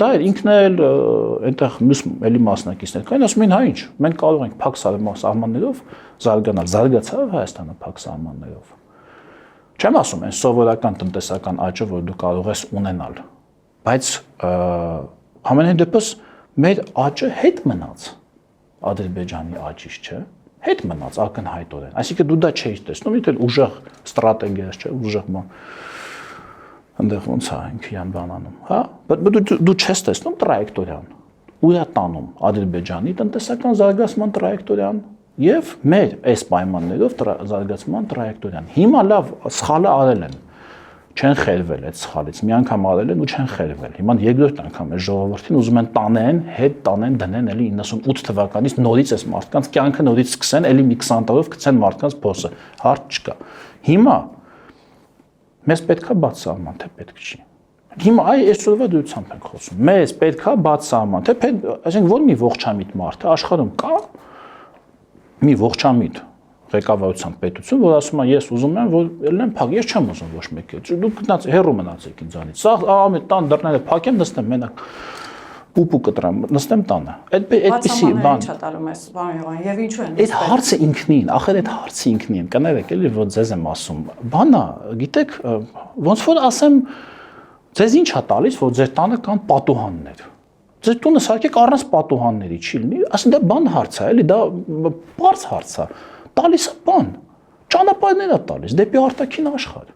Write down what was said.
դա էր ինքն էլ այնտեղ մյուս էլի մասնակիցներ կային, ասում էին, հա ինչ, մենք կարող ենք փակ սահմաններով զարգանալ, զարգացավ Հայաստանը փակ սահմաններով։ Չեմ ասում այն սովորական տնտեսական աճը, որ դու կարող ես ունենալ, բայց ամենայն դեպս մեր աճը հետ մնաց Ադրբեջանի աճից, չէ՞։ Հետ մնաց ակնհայտորեն։ Այսինքն դու դա չէիր տեսնում, իթել ուժեղ ստրատեգիա, չէ՞, ուժեղ բան։ Այնտեղ ոնց է ինքյան բանանում, հա։ Բայց դու չես տեսնում տրայեկտորիան։ Ու է տանում Ադրբեջանի տնտեսական զարգացման տրայեկտորիան եւ մեր այս պայմաններով զարգացման տրայեկտորիան։ Հիմա լավ սխալը արել են։ Չեն խելվել այդ սխալից։ Մի անգամ արել են ու չեն խելվել։ Հիմա երկրորդ անգամ է ժողովրդին ուզում են տանեն, հետ տանեն, դնեն էլի 98 թվականից նորից այս մարդկանց կյանքը նորից սկսեն, էլի մի 20 տարով գցեն մարդկանց փոսը։ Հարց չկա։ Հիմա մեզ պետքա բաց սահման, թե պետք չի։ Հիմա այսօրվա դրությամբ ենք խոսում։ Մեզ պետքա բաց սահման, թե այսինքն որ մի ողջամիտ մարդ է աշխարհում կա մի ողջամիտ ղեկավարության պետություն, որ ասում է ես ուզում եմ որ ելնեմ փակ, ես չեմ ուզում ոչ մեկի։ Դուք գնաց հեռու մնացեք ինձանից։ Սա ամեն տան դռները փակեմ, նստեմ մենակ պուպու կտրեմ, նստեմ տանը։ Այդպեսի բան։ Ինչ է տալում այս բանը եւ ինչու են։ Այդ հարցը ինքնին, ախր այդ հարցը ինքնին, կներեք էլի որ ձեզ եմ ասում։ Բանա, գիտեք, ոնց որ ասեմ, ձեզ ինչ է տալիս, որ ձեր տանը կան պատուհաններ։ Ձեր տունը սարքեք առանց պատուհանների չի լինի, ասեն դա բան հարց է, էլի դա բարձ հարց է։ Տալիս է բան, ճանապարհներ է տալիս դեպի արտաքին աշխարհ։